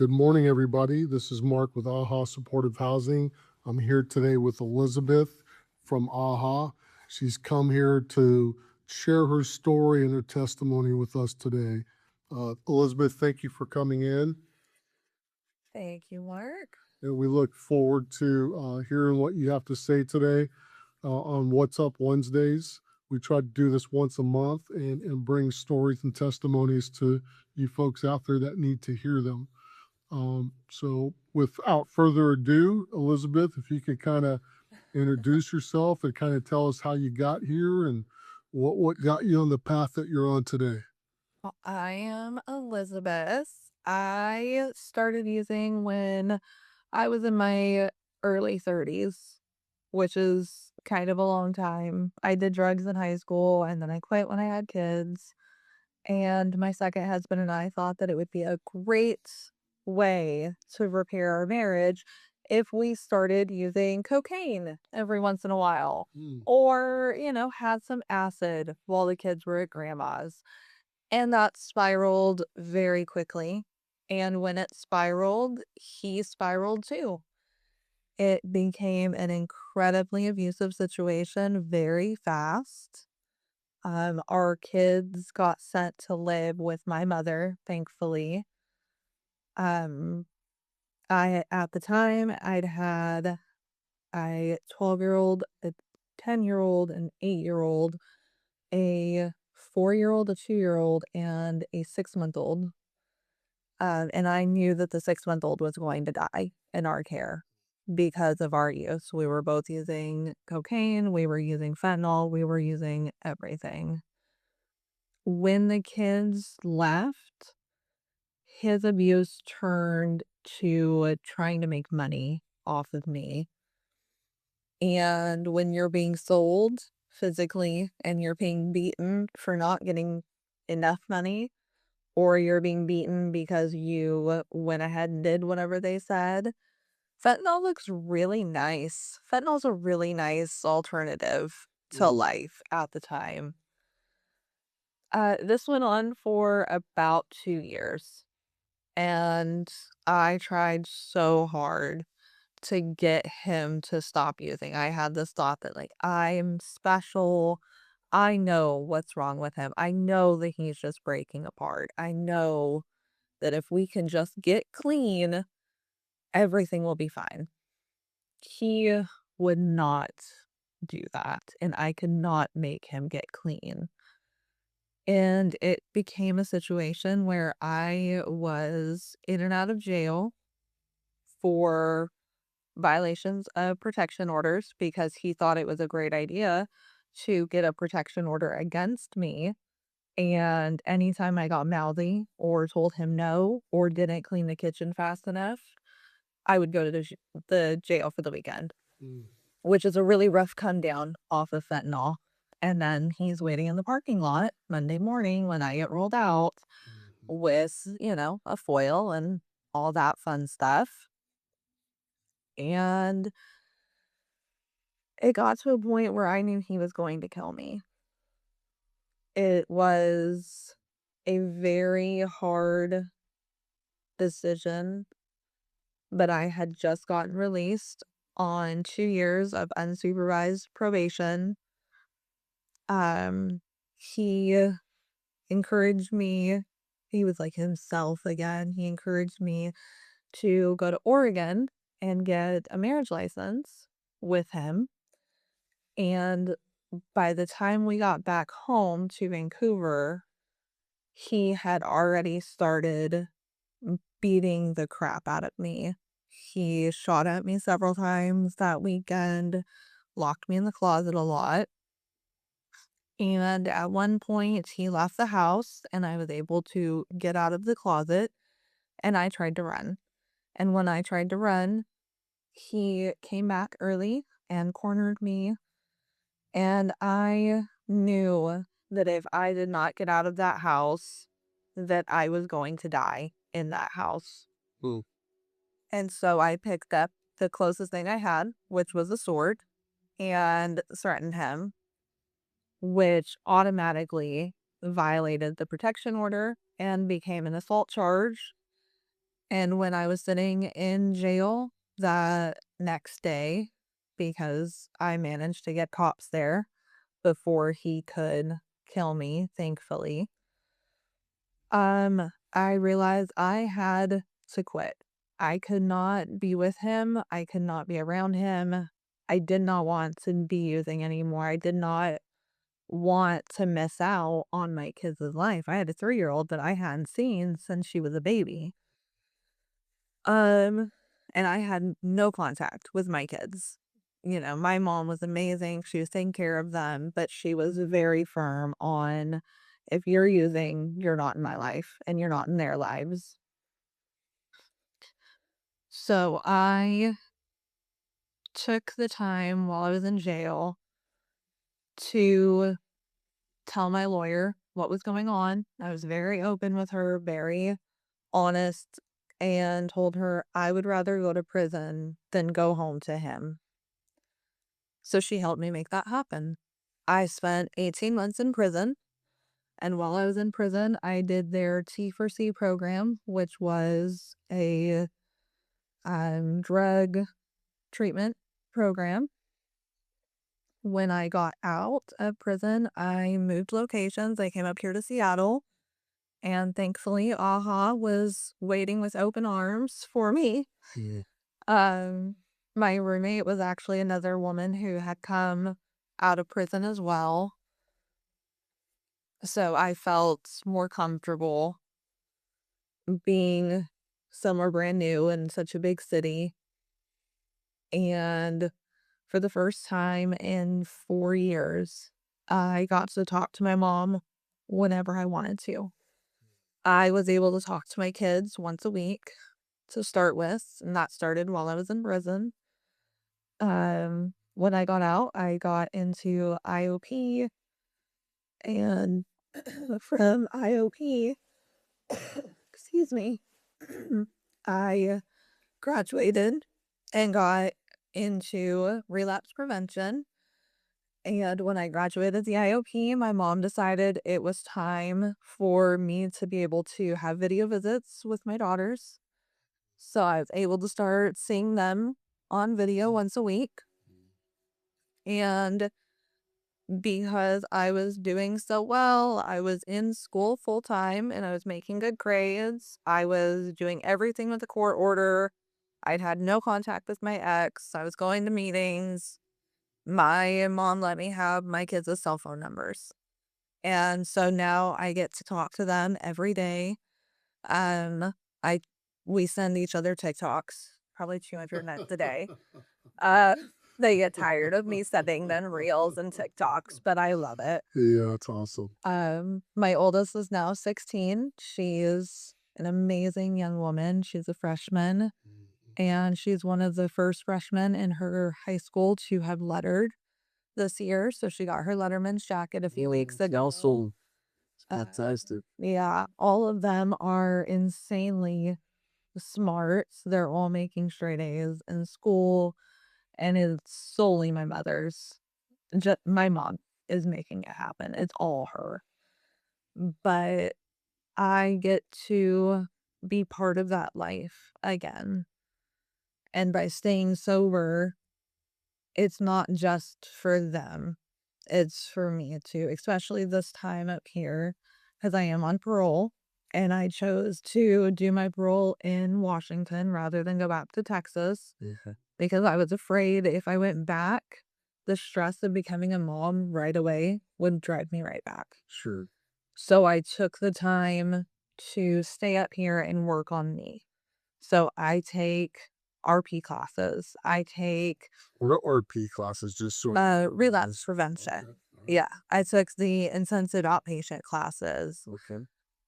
Good morning, everybody. This is Mark with AAHAA Supportive Housing. I'm here today with Elizabeth from AAHAA. She's come here to share her story and her testimony with us today. Elizabeth, thank you for coming in, Thank you, Mark. and we look forward to hearing what you have to say today on What's Up Wednesdays. We try to do this once a month and bring stories and testimonies to you folks out there that need to hear them. So without further ado, Elizabeth, if you could kind of introduce yourself and kind of tell us how you got here and what got you on the path that you're on today. Well, I am Elizabeth. I started using when I was in my early 30s, which is kind of a long time. I did drugs in high school and then I quit when I had kids. And my second husband and I thought that it would be a great way to repair our marriage if we started using cocaine every once in a while Mm, or, had some acid while the kids were at grandma's. And that spiraled very quickly. And when it spiraled, he spiraled too. It became an incredibly abusive situation very fast. Our kids got sent to live with my mother, thankfully. Um, at the time, I'd had a 12-year-old, a 10-year-old, an 8-year-old, a 4-year-old, a 2-year-old, and a 6-month-old. And I knew that the 6-month-old was going to die in our care because of our use. We were both using cocaine, we were using fentanyl, we were using everything. When the kids left, his abuse turned to trying to make money off of me. And when you're being sold physically and you're being beaten for not getting enough money, or you're being beaten because you went ahead and did whatever they said, fentanyl looks really nice. Fentanyl's a really nice alternative to mhm, life at the time. This went on for about 2 years, and I tried so hard to get him to stop using. I had this thought that, like, I'm special. I know what's wrong with him. I know that he's just breaking apart. I know that if we can just get clean, everything will be fine. He would not do that, and I could not make him get clean. And it became a situation where I was in and out of jail for violations of protection orders because he thought it was a great idea to get a protection order against me. And anytime I got mouthy or told him no or didn't clean the kitchen fast enough, I would go to the jail for the weekend, mm, which is a really rough come down off of fentanyl. And then he's waiting in the parking lot Monday morning when I get rolled out mhm, with, a foil and all that fun stuff. And it got to a point where I knew he was going to kill me. It was a very hard decision, but I had just gotten released on 2 years of unsupervised probation. Um, he encouraged me. He was like himself again. He encouraged me to go to Oregon and get a marriage license with him. And by the time we got back home to Vancouver, he had already started beating the crap out of me. He shot at me several times that weekend, locked me in the closet a lot. And at one point, he left the house and I was able to get out of the closet and I tried to run. And when I tried to run, he came back early and cornered me. And I knew that if I did not get out of that house, that I was going to die in that house. mm, And so I picked up the closest thing I had, which was a sword, and threatened him, which automatically violated the protection order and became an assault charge. And when I was sitting in jail that next day, because I managed to get cops there before he could kill me, thankfully, I realized I had to quit. I could not be with him. I could not be around him. I did not want to be using anymore. I did not want to miss out on my kids' life. I had a 3-year-old that I hadn't seen since she was a baby. Um, and I had no contact with my kids. You know, my mom was amazing. She was taking care of them, but she was very firm on if you're using, you're not in my life and you're not in their lives. So I took the time while I was in jail to tell my lawyer what was going on. I was very open with her, very honest, and told her I would rather go to prison than go home to him. So she helped me make that happen. I spent 18 months in prison, and while I was in prison, I did their T4C program, which was a drug treatment program. When I got out of prison, I moved locations. I came up here to Seattle, and thankfully, AAHA was waiting with open arms for me. Yeah. Um, my roommate was actually another woman who had come out of prison as well. So I felt more comfortable being somewhere brand new in such a big city. And for the first time in 4 years, I got to talk to my mom whenever I wanted to. I was able to talk to my kids once a week to start with, and that started while I was in prison. When I got out, I got into IOP, and from IOP, excuse me, I graduated and got into relapse prevention. And when I graduated the IOP, my mom decided it was time for me to be able to have video visits with my daughters. So I was able to start seeing them on video once a week. And because I was doing so well, I was in school full time and I was making good grades. I was doing everything with the court order. I'd had no contact with my ex. I was going to meetings. My mom let me have my kids' cell phone numbers. And so now I get to talk to them every day. Um, I we send each other TikToks, probably 200 a day. Uh, they get tired of me sending them reels and TikToks, but I love it. Yeah, that's awesome. My oldest is now 16. She is an amazing young woman. She's a freshman, and she's one of the first freshmen in her high school to have lettered this year. So she got her Letterman's jacket a few weeks ago. Awesome. Uh, Fantastic. yeah, all of them are insanely smart. They're all making straight A's in school, and it's solely my mother's. My mom is making it happen. It's all her. But I get to be part of that life again. And by staying sober, it's not just for them. It's for me too, especially this time up here because I am on parole. And I chose to do my parole in Washington rather than go back to Texas Yeah, because I was afraid if I went back, the stress of becoming a mom right away would drive me right back. sure. So I took the time to stay up here and work on me. So I take RP classes. I take What are RP classes? Just so. relapse prevention. Okay. All right. Yeah, I took the intensive outpatient classes. Okay.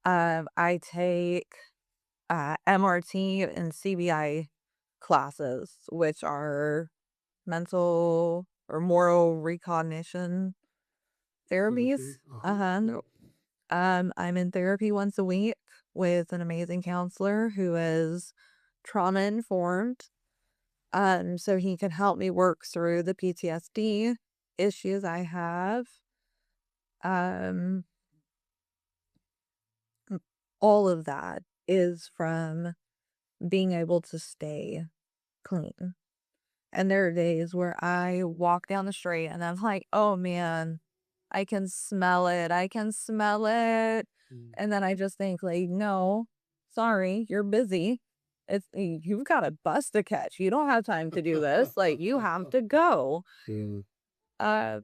I take MRT and CBI classes, which are mental or moral recognition therapies. Therapy. Uh-huh. Uh-huh. Yep. I'm in therapy once a week with an amazing counselor who is trauma informed. So he can help me work through the PTSD issues I have. Um, all of that is from being able to stay clean. And there are days where I walk down the street and I'm like, "Oh, man, I can smell it. I can smell it." Mm. And then I just think like, "No, sorry, you're busy. You've got a bus to catch. You don't have time to do this. Like, you have to go." Yeah.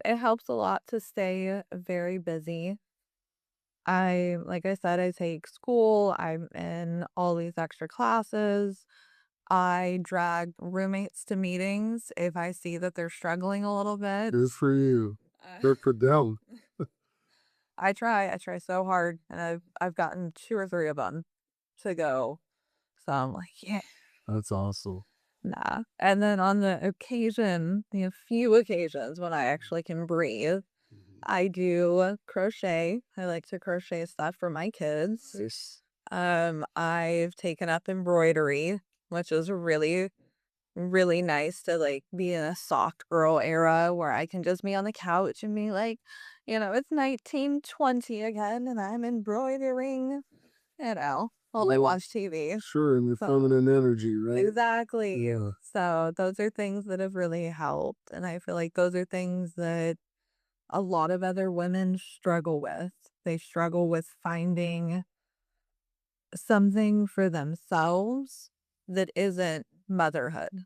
It helps a lot to stay very busy. Like I said, I take school. I'm in all these extra classes. I drag roommates to meetings if I see that they're struggling a little bit. Good for you. Uh, Good for them. I try so hard, and I've gotten 2 or 3 of them to go. So I'm like, "Yeah, That's awesome. nah." And then on the few occasions when I actually can breathe, Mhm. I do crochet. I like to crochet stuff for my kids. Nice. I've taken up embroidery, which is really, really nice to like be in a soft girl era where I can just be on the couch and be like, it's 1920 again and I'm embroidering, while I Yeah. watch TV. Sure, and the So, feminine energy, right? exactly. Yeah. So, those are things that have really helped. And I feel like those are things that a lot of other women struggle with. They struggle with finding something for themselves that isn't motherhood.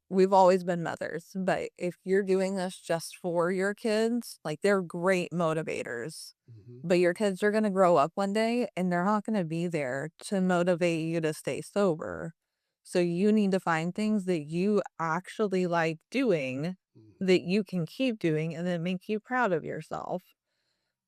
We've always been mothers, but if you're doing this just for your kids, like they're great motivators. Mhm. But your kids are going to grow up one day and they're not going to be there to motivate you to stay sober. So you need to find things that you actually like doing Mhm. that you can keep doing and that make you proud of yourself.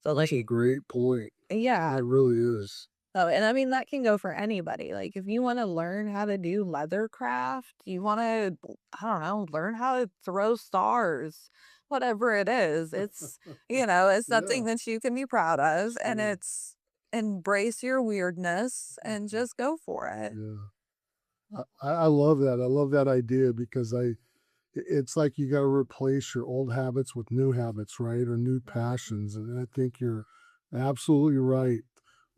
So, That's like, a great point. yeah. That really is. Oh, and I mean, that can go for anybody. Like, if you want to learn how to do leather craft, you want to, I don't know, learn how to throw stars, whatever it is. It's Yeah. something that you can be proud of, and Sure. it's embrace your weirdness and Mhm. just go for it. Yeah. I love that. I love that idea because it's like you got to replace your old habits with new habits, right? Or new Mhm. passions. And I think you're absolutely right.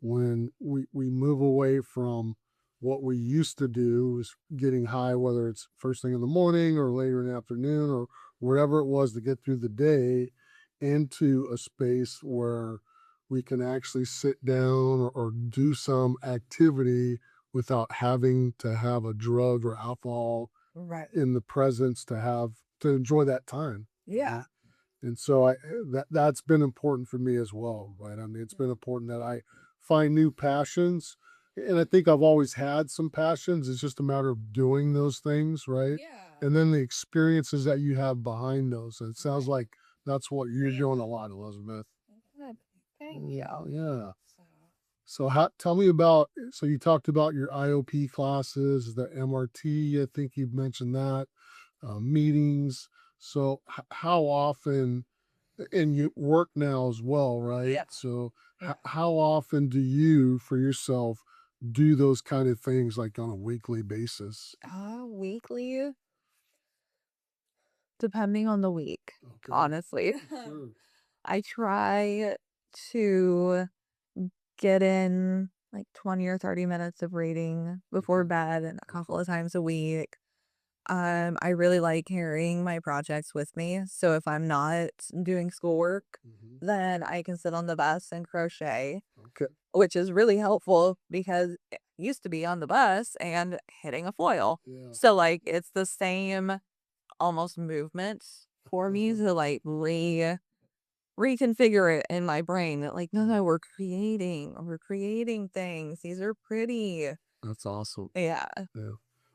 When we move away from what we used to do is getting high, whether it's first thing in the morning or later in the afternoon or wherever it was to get through the day, into a space where we can actually sit down or do some activity without having to have a drug or alcohol Right. in the presence to enjoy that time, Yeah. right? And so that's been important for me as well, right? I mean, it's been important that I find new passions, and I think I've always had some passions. It's just a matter of doing those things, right? Yeah. And then the experiences that you have behind those. And it sounds Right. like that's what you're Yeah. doing a lot, Elizabeth. Good. Thank you. Mm, yeah. So, So tell me about, so you talked about your IOP classes, the MRT, I think you mentioned that, meetings. So how often, and you work now as well, right? yeah. So Yeah. how often do you for yourself do those kind of things like on a weekly basis? Weekly, depending on the week, Okay. honestly. Sure. I try to get in like 20 or 30 minutes of reading before Okay. bed and a couple Okay. of times a week. I really like carrying my projects with me. So if I'm not doing schoolwork, Hmm. then I can sit on the bus and crochet, Okay. which is really helpful because it used to be on the bus and hitting a foil. Yeah. So like it's the same almost movement for me to like reconfigure it in my brain that like, no, we're creating things. These are pretty. That's awesome. Yeah. Yeah.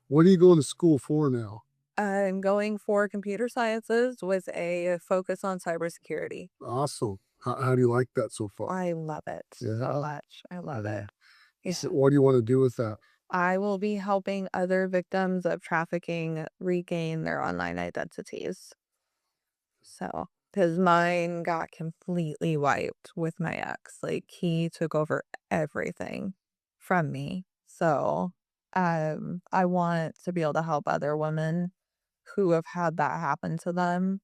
What are you going to school for now? I'm going for computer sciences with a focus on cybersecurity. Awesome. How do you like that so far? I love it so Yeah. much. I love Yeah. it. So Yeah. what do you want to do with that? I will be helping other victims of trafficking regain their online identities. So, because mine got completely wiped with my ex. Like, he took over everything from me. So, I want to be able to help other women who have had that happen to them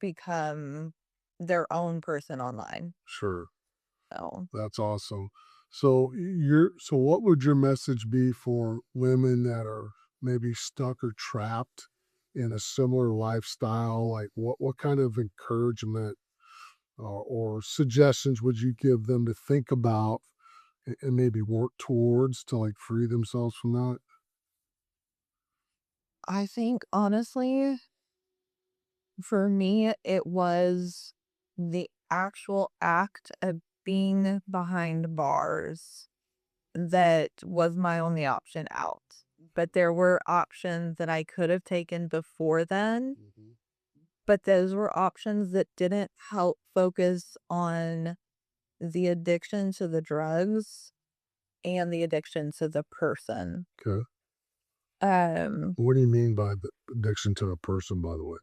become their own person online. Sure. So, That's awesome. So what would your message be for women that are maybe stuck or trapped in a similar lifestyle? Like what kind of encouragement or suggestions would you give them to think about and maybe work towards to like free themselves from that? I think honestly, for me, it was the actual act of being behind bars that was my only option out. But there were options that I could have taken before then, Mhm. but those were options that didn't help focus on the addiction to the drugs and the addiction to the person. Okay. Um, What do you mean by the addiction to a person, by the way?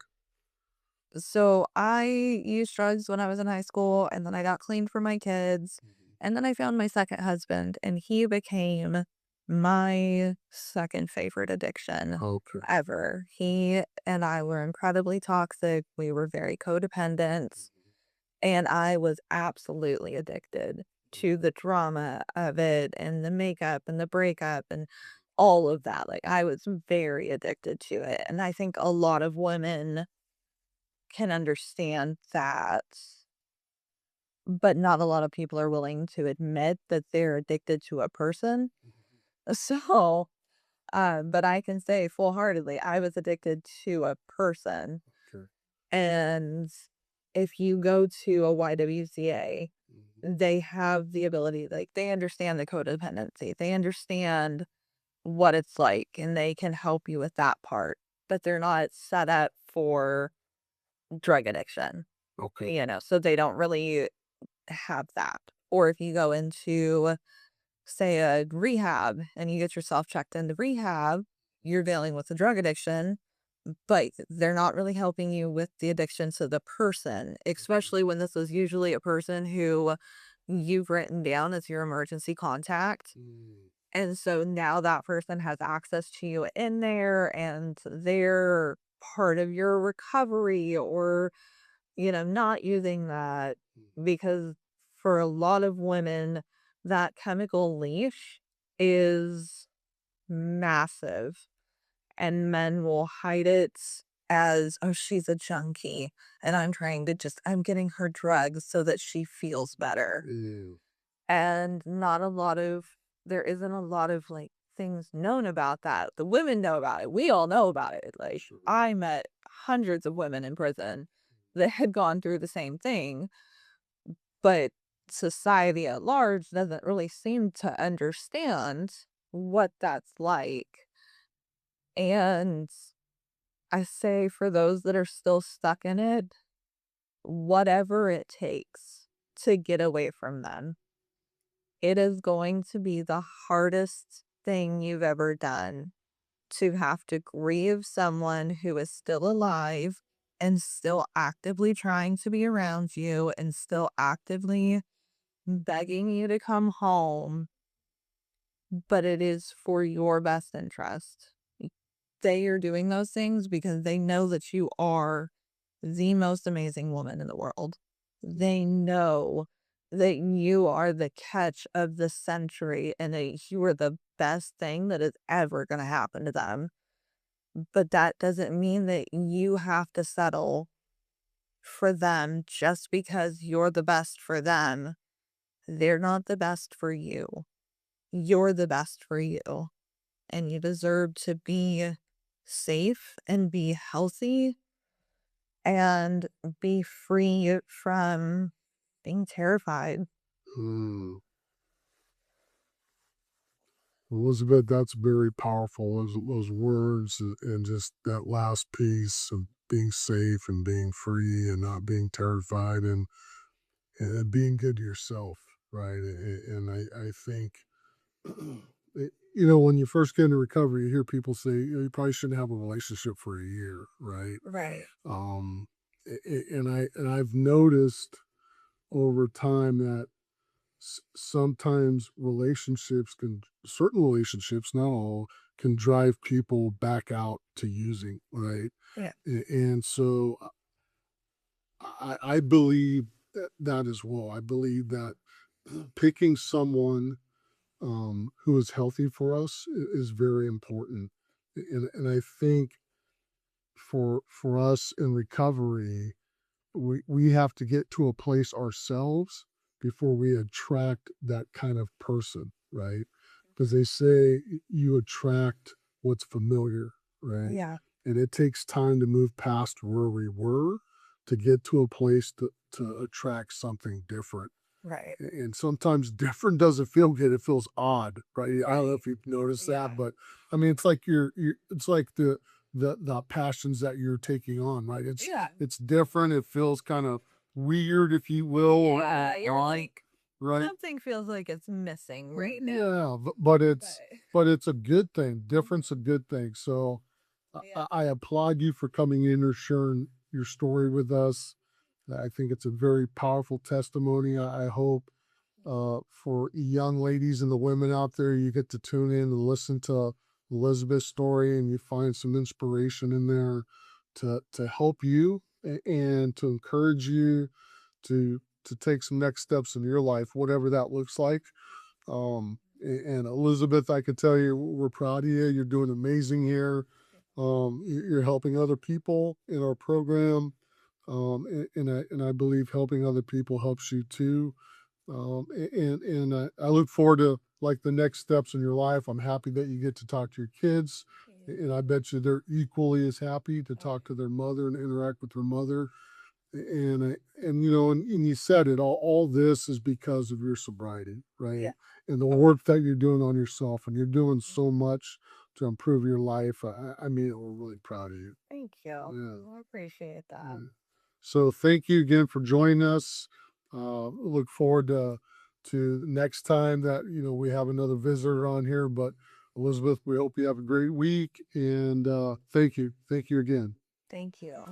so I used drugs when I was in high school, and then I got clean for my kids, Mhm. and then I found my second husband, and he became my second favorite addiction Okay. ever. He and I were incredibly toxic. We were very codependent, and I was absolutely addicted to the drama of it and the makeup and the breakup and all of that. Like, I was very addicted to it. And I think a lot of women can understand that, but not a lot of people are willing to admit that they're addicted to a person. So, but I can say full heartedly, I was addicted to a person. Okay. And if you go to a YWCA, Mhm. they have the ability, like, they understand the codependency. They understand what it's like, and they can help you with that part, but they're not set up for drug addiction, Okay. so they don't really have that. Or if you go into, say, a rehab and you get yourself checked into rehab, you're dealing with a drug addiction, but they're not really helping you with the addiction to the person, Okay. especially when this is usually a person who you've written down as your emergency contact. Mm. And so now that person has access to you in there and they're part of your recovery or, not using that Mhm. because for a lot of women, that chemical leash is massive and men will hide it as, "Oh, she's a junkie, and I'm getting her drugs so that she feels better." Ew. And there isn't a lot of, like, things known about that. The women know about it. We all know about it. Like, Sure. I met hundreds of women in prison that had gone through the same thing, but society at large doesn't really seem to understand what that's like. And I say for those that are still stuck in it, whatever it takes to get away from them. It is going to be the hardest thing you've ever done to have to grieve someone who is still alive and still actively trying to be around you and still actively begging you to come home, but it is for your best interest. They are doing those things because they know that you are the most amazing woman in the world. They know that you are the catch of the century and that you are the best thing that is ever going to happen to them. But that doesn't mean that you have to settle for them just because you're the best for them. They're not the best for you. You're the best for you. And you deserve to be safe and be healthy and be free from being terrified. Mm. Elizabeth, that's very powerful. Those words and just that last piece of being safe and being free and not being terrified and being good to yourself, right? And I think, when you first get into recovery, you hear people say, you probably shouldn't have a relationship for a year, right? Right. Um, and I've noticed over time that sometimes certain relationships, not all, can drive people back out to using, right? Yeah. And so I believe that as well. I believe that picking someone who is healthy for us is very important. And I think for us in recovery, we have to get to a place ourselves before we attract that kind of person, right? Because they say you attract what's familiar, right? Yeah. And it takes time to move past where we were to get to a place to attract something different. Right. And sometimes different doesn't feel good. It feels odd, right? I don't know Right. if you've noticed that, Yeah. but I mean, it's like you're it's like the passions that you're taking on, right? Yeah. It's different. It feels kind of weird, if you will, or You're like, right? something feels like it's missing right now. Yeah, But but it's a good thing. Difference a good thing. So yeah. I applaud you for coming in or sharing your story with us. I think it's a very powerful testimony. I hope for young ladies and the women out there, you get to tune in and listen to Elizabeth's story, and you find some inspiration in there to help you and to encourage you to take some next steps in your life, whatever that looks like. And Elizabeth, I can tell you, we're proud of you. You're doing amazing here. You're helping other people in our program, and I believe helping other people helps you too. And I look forward to like the next steps in your life. I'm happy that you get to talk to your kids, and I bet you they're equally as happy to talk to their mother and interact with their mother. And you know, and you said it all this is because of your sobriety, Yeah. right? And the work that you're doing on yourself, and you're doing so much to improve your life. I mean, we're really proud of you. Thank you. Yeah. I appreciate that. Yeah. So thank you again for joining us. Look forward to next time that we have another visitor on here. But Elizabeth, we hope you have a great week, and thank you again. Thank you.